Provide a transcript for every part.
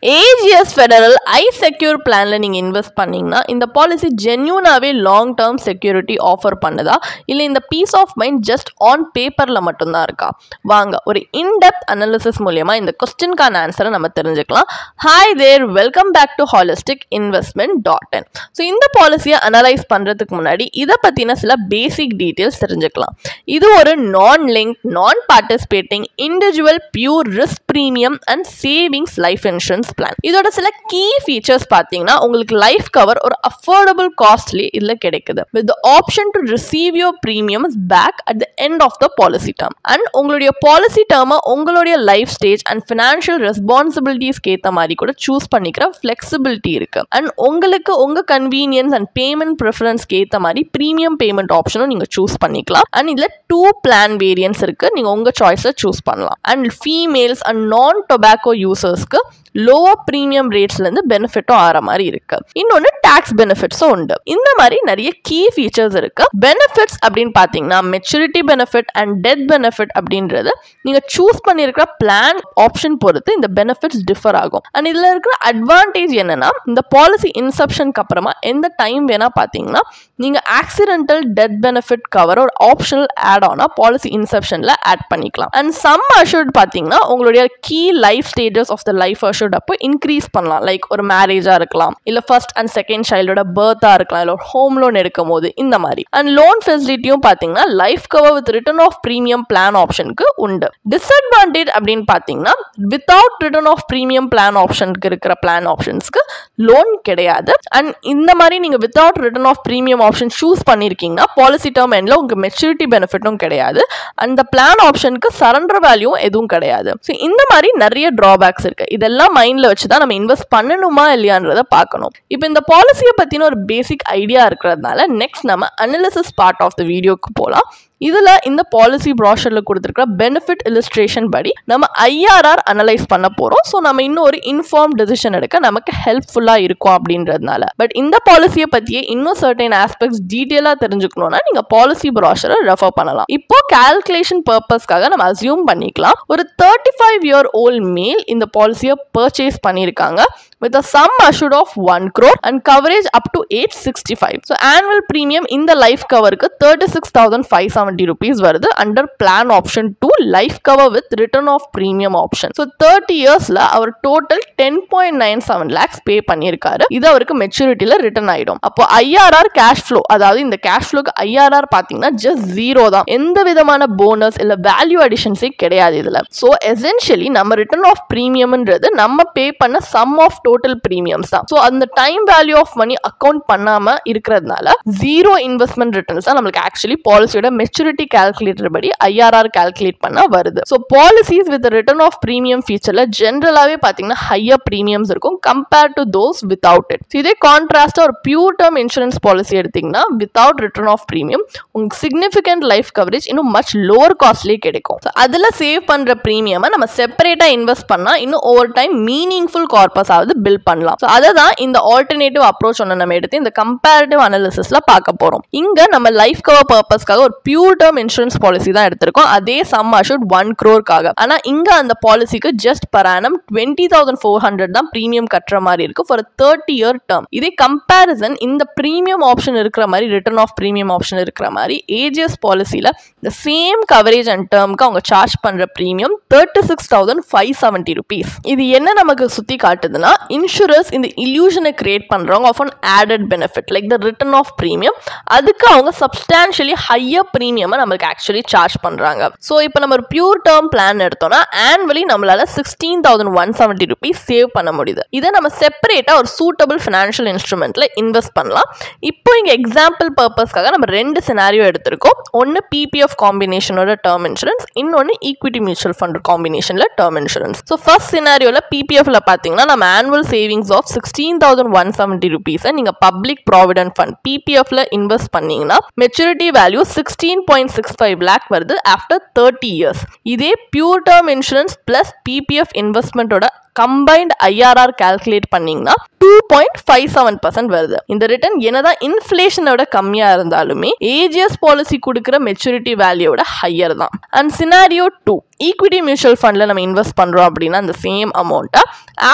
AGS Federal iSecure பிளான்ல நீங்க invest பண்ணீங்கன்னா இந்த பாலிசி ஜென்யூனாவே லாங் டேர்ம் செக்யூரிட்டி ஆஃபர் பண்ணுதா இல்லை இந்த peace of mind just on பேப்பர்ல மட்டும்தான் இருக்கா? வாங்க ஒரு இன்டெப்த் அனாலிசிஸ் மூலமா இந்த கொஸ்டின்கான ஆன்சரை நம்ம தெரிஞ்சுக்கலாம். Hi there, welcome back to holistic இன்வெஸ்ட்மெண்ட்.in. ஸோ இந்த பாலிசியை அனலைஸ் பண்றதுக்கு முன்னாடி இதை பத்தின சில பேசிக் டீட்டெயில்ஸ் தெரிஞ்சுக்கலாம். இது ஒரு non link, non participating, individual pure risk premium and savings life insurance plan. இதோட சில கீ ஃபீச்சர்ஸ் பார்த்தீங்கன்னா உங்களுக்கு லைஃப் கவர் ஒரு அஃபோர்டபுள் காஸ்ட்லி இதில் கிடைக்குது. With the option to receive your premiums back at the end of the policy term. And உங்களுடைய policy டேர்மை உங்களுடைய லைஃப் ஸ்டேஜ் அண்ட் ஃபினான்ஷியல் ரெஸ்பான்சிபிலிட்டிஸ்க்கு ஏற்ற மாதிரி கூட சூஸ் பண்ணிக்கிற ஃபிளெக்சிபிலிட்டி இருக்கு. அண்ட் உங்களுக்கு உங்க கன்வீனியன்ஸ் அண்ட் பேமெண்ட் ப்ரிஃபரன்ஸ்க்கு ஏற்ற மாதிரி ப்ரீமியம் பேமெண்ட் ஆப்ஷனும் நீங்க சூஸ் பண்ணிக்கலாம். அண்ட் இதுல 2 பிளான் வேரியன்ஸ் இருக்கு, நீங்க உங்க சாய்ஸை சூஸ் பண்ணலாம். அண்ட் ஃபீமேல்ஸ் அண்ட் நான் டொபாக்கோ யூசர்ஸ்க்கு லோவர் ப்ரீமியம் ரேட்ஸ்ல இருந்து பெனிஃபிட்டும் ஆகிற மாதிரி இருக்கு. இன்னொன்று டாக்ஸ் பெனிஃபிட்ஸும் உண்டு. இந்த மாதிரி நிறைய கீ ஃபீச்சர்ஸ் இருக்கு. பெனிஃபிட்ஸ் அப்படின்னு பார்த்தீங்கன்னா maturity benefit and death benefit அப்படின்றது நீங்க சூஸ் பண்ணியிருக்கிற பிளான் ஆப்ஷன் பொறுத்து இந்த பெனிஃபிட்ஸ் டிஃபர் ஆகும். அண்ட் இதுல இருக்கிற அட்வான்டேஜ் என்னன்னா இந்த பாலிசி இன்செப்ஷனுக்கு அப்புறமா எந்த டைம் வேணா பார்த்தீங்கன்னா நீங்க ஆக்சிடென்டல் டெத் பெனிஃபிட் கவர் ஒரு ஆப்ஷனல் ஆட் ஆனா பாலிசி இன்செப்ஷன்ல ஆட் பண்ணிக்கலாம். அண்ட் சம் அஷூர்ட் பார்த்தீங்கன்னா உங்களுடைய key life stages of the life assured அப்போ இன்க்ரீஸ் பண்ணலாம். லைக் ஒரு மேரேஜா இருக்கலாம், இல்ல ஃபர்ஸ்ட் அண்ட் செகண்ட் சைல்டோட பர்த்தா இருக்கலாம், இல்ல ஒரு ஹோம் லோன் எடுக்கும் போது இந்த மாதிரி. அண்ட் லோன் ஃபெசிலிட்டியும் பாத்தீங்கன்னா life cover with return of premium plan ஆப்ஷனுக்கு உண்டு. டிஸ்அட்வான்டேஜ் அப்படின்னு பாத்தீங்கன்னா without return of premium plan ஆப்ஷனுக்கு இருக்கிற பிளான் ஆப்ஷன்ஸ்க்கு லோன் கிடையாது. அண்ட் இந்த மாதிரி நீங்க without return of premium option choose பண்ணிருக்கீங்கன்னா பாலிசி டேர்ம் எண்ட்ல உங்க மெச்சூரிட்டி பெனிஃபிட்டும் கிடையாது. அந்த பிளான் ஆப்ஷனுக்கு சரண்டர் வேல்யூ எதுவும் கிடையாது. ஸோ இந்த மாதிரி நிறைய டிராபேக்ஸ் இருக்கு. இதெல்லாம் மைண்ட்ல வச்சுதான் நம்ம இன்வெஸ்ட் பண்ணணுமா இல்லையான்றதை பார்க்கணும். இப்போ இந்த பாலிசியை பத்தின ஒரு பேசிக் ஐடியா இருக்கிறதுனால நெக்ஸ்ட் நம்ம அனாலிசிஸ் பார்ட் ஆஃப் த வீடியோக்கு போகலாம். இதுல இந்த பாலிசி ப்ராஷர்ல கொடுத்திருக்கிற பெனிஃபிட் இல்லஸ்ட்ரேஷன் படி நம்ம IRR அனலைஸ் பண்ண போறோம். ஸோ நம்ம இன்னும் ஒரு இன்ஃபார்ம் டெசிஷன் எடுக்க நமக்கு ஹெல்ப்ஃபுல்லா இருக்கும் அப்படின்றதுனால. பட் இந்த பாலிசியை பத்தியே இன்னும் சர்டன் ஆஸ்பெக்ட்ஸ் டீட்டெயிலா தெரிஞ்சுக்கணும்னா நீங்க பாலிசி ப்ராஷரை ரெஃபர் பண்ணலாம். இப்போ கால்குலேஷன் பர்பஸ்க்காக நம்ம அசியூம் பண்ணிக்கலாம் ஒரு 35-year-old மேல் இந்த பாலிசியை பர்ச்சேஸ் பண்ணியிருக்காங்க with a sum assured of 1 crore and coverage up to age 65. So annual premium in the life cover க்கு 36,570 rupees வருது under plan option 2 life cover with return of premium option. So 30 yearsல our total 10.97 lakhs pay பண்ணியிருக்காரு. இது அவருக்கு மெச்சூரிட்டில return ஆயிடும். அப்போ IRR cash flow, அதாவது இந்த cash flowக்கு IRR பாத்தீங்கன்னா just 0 தான். எந்த விதமான போனஸ் இல்ல வேல்யூ அடிஷன்ஸே கிடையாது இதுல. So essentially நம்ம ரிட்டர்ன் ஆஃப் பிரீமியம்ன்றது நம்ம பே பண்ண sum of total premiums தான். So அந்த time value of money account பண்ணாம இருக்கிறதுனால 0 இன்வெஸ்ட்மெண்ட் ரிட்டர்ன்ஸ் தான் நமக்கு ஆக்சுவலி பாலிசியோட மெச்சூரிட்டி கால்குலேட்டர் படி IRR கால்குலேட் பண்ண வருது. So policies with return of premium ஃபீச்சர்ல ஜென்ரலாவே பாத்தீங்கன்னா ஹையர் பிரீமியம்ஸ் இருக்கும் compared to those without it. இதே கான்ட்ராஸ்டா ஒரு பியூர் டேர்ம் இன்சூரன்ஸ் பாலிசி எடுத்தீங்கன்னா வித்வுட் ரிட்டர்ன் ஆஃப் பிரீமியம் உங்களுக்கு சிக்னிஃபிகண்ட் லைஃப் கவரேஜ் இன்னும் மச் லோவர் காஸ்ட்லேயே கிடைக்கும். அதுல சேவ் பண்ற பிரீமியம் நம்ம செப்பரேட்டா இன்வெஸ்ட் பண்ணா இன்னும் ஓவர் டைம் மீனிங்ஃபுல் கார்பஸ் ஆகுது பில் பண்ணலாம். ஸோ அதை தான் இந்த ஆல்டர்னேட்டிவ் அப்ரோச் ஒன்று நம்ம எடுத்து இந்த கம்பேரிட்டிவ் அனாலிசிஸ்ல பார்க்க போறோம். இங்க நம்ம லைஃப் கவர் பர்பஸ்க்காக ஒரு பியூர் டேர்ம் இன்சூரன்ஸ் பாலிசி தான் எடுத்திருக்கோம். அதே சம் அஷூர்ட் 1 crore-க்காக. ஆனா இங்க அந்த பாலிசிக்கு ஜஸ்ட் per annum 20,400 தான் பிரீமியம் கட்டுற மாதிரி இருக்கு ஃபார் 30-year term. இதே கம்பேரிசன் இந்த பிரீமியம் ஆப்ஷன் இருக்கிற மாதிரி ரிட்டர்ன் ஆஃப் பிரீமியம் ஆப்ஷன் இருக்கிற மாதிரி AGS பாலிசியில இந்த சேம் கவரேஜ் அண்ட் டேர்ம்க்கு அவங்க சார்ஜ் பண்ற பிரீமியம் 36,570 rupees. இது என்ன நமக்கு சுத்தி காட்டுதுன்னா இன்சூரர்ஸ் இந்த இல்யூஷனை கிரியேட் பண்றவங்க of an added benefit like the return of premium. அதுக்கு அவங்க சப்ஸ்டான்ஷியலி ஹையர் பிரீமியம் நமக்கு ஆக்சுவலி சார்ஜ் பண்றாங்க. ஸோ இப்போ நம்ம ஒரு பியூர் டேர்ம் பிளான் எடுத்தோம்னா ஆனுவலி நம்மளால 16,170 rupees சேவ் பண்ண முடியுது. இதை நம்ம செப்பரேட்டா ஒரு சூட்டபிள் ஃபினான்ஷியல் இன்ஸ்ட்ருமெண்ட்ல இன்வெஸ்ட் பண்ணலாம். இப்போ இங்க எக்ஸாம்பிள் பர்பஸ்க்காக நம்ம 2 சினாரியோ எடுத்திருக்கோம். ஒன்னு PPF காம்பினேஷனோட டேர்ம் இன்சூரன்ஸ், இன்னொன்னு ஈக்விட்டி மியூச்சுவல் ஃபண்ட் காம்பினேஷன்ல டேர்ம் இன்சூரன்ஸ். ஸோ ஃபர்ஸ்ட் சினாரியோல PPFல பாத்தீங்கன்னா நம்ம ஆனுவல் சேவிங்ஸ் ஆஃப் 16,170 rupees நீங்க பப்ளிக் ப்ராவிடென்ட் ஃபண்ட் PPFல இன்வெஸ்ட் பண்ணீங்கன்னா மெச்சூரிட்டி வேல்யூ 16.65 lakh வருது ஆஃப்டர் 30 years. இதே pure term insurance plus PPF இன்வெஸ்ட்மெண்டோட கம்பைன்ட் ஐஆர்ஆர் கால்குலேட் பண்ணீங்கன்னா 2.57% வருது. இந்த ரிட்டர்ன் என்னதான் இன்ஃப்ளேஷனோட கம்மியா இருந்தாலுமே ஏஜிஎஸ் பாலிசி கொடுக்குற மெச்சூரிட்டி வேல்யூவோட ஹையர் தான். அண்ட் சினாரியோ 2, ஈக்விட்டி மியூச்சுவல் ஃபண்ட்ல நம்ம இன்வெஸ்ட் பண்றோம் அப்படின்னா அந்த சேம் அமௌண்ட்டை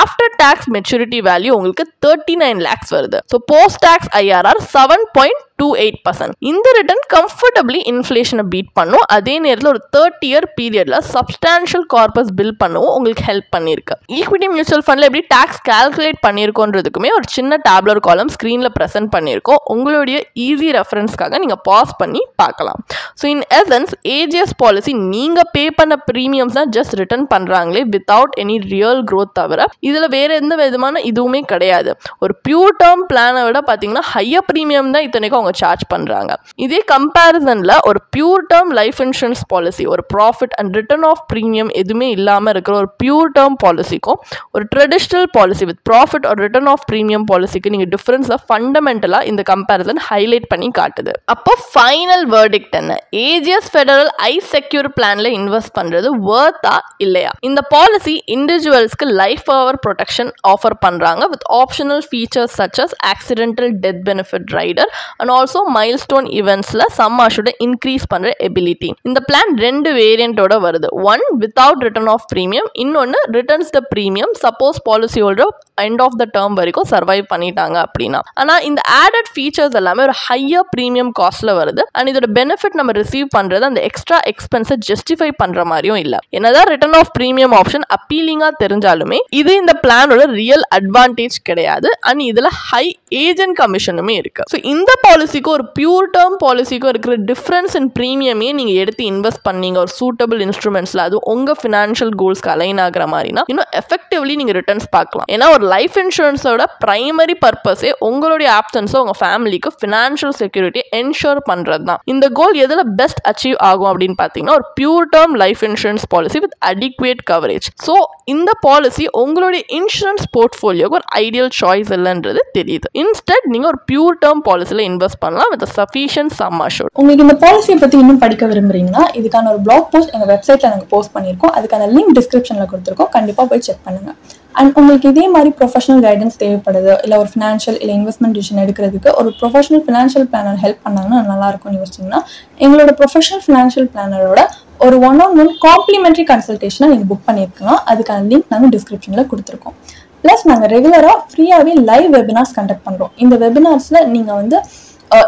ஆஃப்டர் டாக்ஸ் மெச்சூரிட்டி வேல்யூ உங்களுக்கு 39 lakhs வருது. So post tax IRR 7.28%. இந்த ரிட்டர்ன் கம்ஃபர்டபிளி இன்ஃப்ளேஷனை பீட் பண்ணும். அதே நேரத்தில் ஒரு 30-year பீரியட்ல சப்ஸ்டான்ஷியல் கார்பஸ் பில் பண்ணவும் உங்களுக்கு ஹெல்ப் பண்ணிருக்கு. ஈக்விட்டி மியூச்சுவல் ஃபண்ட்ல எப்படி டாக்ஸ் கால்குலேட் பண்ணியிருக்கோன்றதுக்குமே ஒரு சின்ன டேப்லர் காலம் ஸ்க்ரீனில் ப்ரெசென்ட் பண்ணியிருக்கோம். உங்களுடைய ஈஸி ரெஃபரன்ஸ்க்காக நீங்கள் பாஸ் பண்ணி பார்க்கலாம். So in essence AGS policy நீங்கள் பே பண்ண ப்ரீமியம்ஸ் தான் ஜஸ்ட் ரிட்டர்ன் பண்ணுறாங்களே வித்தவுட் எனி ரியல் க்ரோத் தவிர இதில் வேறு எந்த விதமான இதுவுமே கிடையாது. ஒரு பியூர் டேர்ம் பிளானை விட பார்த்தீங்கன்னா ஹையர் ப்ரீமியம் தான் இத்தனைக்கும் அவங்க சார்ஜ் பண்ணுறாங்க. இதே கம்பேரிசனில் ஒரு pure term life insurance policy ஒரு profit and return of premium எதுவுமே இல்லாமல் இருக்கிற ஒரு பியூர் டேர்ம் பாலிசிக்கும் ஒரு ட்ரெடிஷ்னல் பாலிசி வித் ப்ராஃபிட் ஒரு ரிட்டர்ன் ஆஃப் ப்ரீமியம் பாலிசிக்கு நீங்கள் டிஃபரன்ஸை ஃபண்டமெண்டலாக இந்த கம்பேரிசன் ஹைலைட் பண்ணி காட்டுது. அப்போ ஃபைனல் வேர்டிக்ட் என்ன? ஏஜிஎஸ் ஃபெடரல் ஐ செக்யூர் பிளான்ல இன்வெஸ்ட் பண்றது வர்த்தா இல்லையா? இந்த பாலிசி இண்டிவிஜுவல்ஸ்க்கு லைஃப் பவர் ப்ரொடெக்ஷன் ஆஃபர் பண்றாங்க with optional features such as accidental death benefit rider and also milestone ஈவெண்ட்ஸ்ல சம் அஷூர்ட் இன்க்ரீஸ் பண்ற எபிலிட்டி. இந்த பிளான் 2 வேரியண்டோட வருது. One without return of premium, இன்னொன்று returns the premium suppose policy holder end of the term வரைக்கும் survive பண்ணிட்டாங்க அப்படின்னா. ஆனால் இந்த ஆடட் ஃபீச்சர்ஸ் எல்லாமே ஒரு ஹையர் ப்ரீமியம் காஸ்ட்ல வருது. அண்ட் இதோட பெனிஃபிட் நம்ம ரிசீவ் பண்றது அந்த எக்ஸ்ட்ரா எக்ஸ்பென்ஸை ஜஸ்டிஃபை பண்ற மாதிரியும் இல்லை. என்னதான் ரிட்டர்ன் ஆஃப் ப்ரீமியம் ஆப்ஷன் அப்பீலிங்கா தெரிஞ்சாலுமே இது இந்த பிளானோட ரியல் அட்வான்டேஜ் கிடையாது. அண்ட் இதுல ஹை ஏஜென்ட் கமிஷனுமே இருக்கு. ஸோ இந்த பாலிசிக்கும் ஒரு பியூர் டேர்ம் பாலிசிக்கும் இருக்கிற டிஃபரன்ஸ் இன் ப்ரீமியமே நீங்க எடுத்து இன்வெஸ்ட் பண்ணீங்க ஒரு சூட்டபிள் இன்ஸ்ட்ருமெண்ட்ஸ்ல, அது உங்க ஃபினான்ஷியல் கோல்ஸ்க்கு அலைன் ஆகிற மாதிரினா இன்னும் எஃபெக்டிவ்லி நீங்க ரிட்டர்ன்ஸ் பார்க்கலாம். ஏன்னா ஒரு லைஃப் இன்சூரன்ஸோட பிரைமரி பர்பஸே உங்களுடைய ஆப்சன்ஸை உங்க ஃபேமிலிக்கு ஃபினான்ஷியல் செக்யூரிட்டி என்ஷூர் பண்றது தான். இந்த கோல் எதுல பெஸ்ட் அச்சீவ் ஆகும் அப்படின்னு பார்த்தீங்கன்னா ஒரு pure term life insurance policy with adequate coverage. So இந்த பாலிசி உங்களுடைய இன்சூரன்ஸ் போர்ட்ஃபோலியோக்கு ஒரு ஐடியல் சாய்ஸ் இல்லைன்றது தெரியுது. இன்ஸ்டெட் நீங்க ஒரு பியூர் டேர்ம் பாலிசியில் இன்வெஸ்ட் பண்ணலாம் வித் சஃபிஷியன்ட் சம் அஷூர்ட். உங்களுக்கு இந்த பாலிசியை பத்தி இன்னும் படிக்க விரும்புறீங்கன்னா இதுக்கான ஒரு பிளாக் போஸ்ட் எங்க வெப்சைட்ல நாங்கள் போஸ்ட் பண்ணியிருக்கோம். அதுக்கான லிங்க் டிஸ்கிரிப்ஷன்ல கொடுத்துருக்கோம். கண்டிப்பா போய் செக் பண்ணுங்க. அண்ட் உங்களுக்கு இதே மாதிரி ப்ரொஃபஷனல் கைடன்ஸ் தேவைப்படுது, இல்லை ஒரு ஃபினான்ஷியல் இல்லை இன்வெஸ்ட்மெண்ட் டிசிஷன் எடுக்கிறதுக்கு ஒரு ப்ரொஃபஷனல் ஃபினான்ஷியல் பிளானர் ஹெல்ப் பண்ணாங்கன்னா நல்லா இருக்கும்னு யோசிச்சிங்கன்னா எங்களோட ப்ரொஃபஷனல் ஃபினான்ஷியல் பிளானரோட ஒரு 1-on-1 காம்ப்ளிமெண்ட்ரி கன்சல்டேஷனை நீங்கள் புக் பண்ணியிருக்கலாம். அதுக்கான லிங்க் நாங்கள் டிஸ்கிரிப்ஷனில் கொடுத்துருக்கோம். ப்ளஸ் நாங்கள் ரெகுலராக ஃப்ரீயாகவே லைவ் வெபினார்ஸ் கண்டக்ட் பண்ணுறோம். இந்த வெபினார்ஸில் நீங்கள் வந்து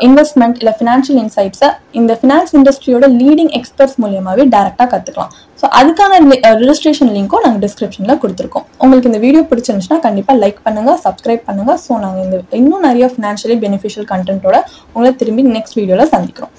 இன்வெஸ்ட்மெண்ட் இல்லை ஃபினான்ஷியல் இன்சைட்ஸை இந்த ஃபினான்ஸ் இண்டஸ்ட்ரியோட லீடிங் எக்ஸ்பர்ட்ஸ் மூலியமாகவே டேரெக்டாக கற்றுக்கலாம். ஸோ அதுக்கான ரெஜிஸ்ட்ரேஷன் லிங்க்கும் நாங்கள் டிஸ்கிரிப்ஷனில் கொடுத்துருக்கோம். உங்களுக்கு இந்த வீடியோ பிடிச்சிருந்துச்சுன்னா கண்டிப்பாக லைக் பண்ணுங்கள், சப்ஸ்கிரைப் பண்ணுங்கள். ஸோ நாங்கள் இன்னும் நிறைய ஃபினான்ஷியலி பெனிஃபிஷியல் கண்டென்ட்டோட உங்களை திரும்பி நெக்ஸ்ட் வீடியோவில் சந்திக்கிறோம்.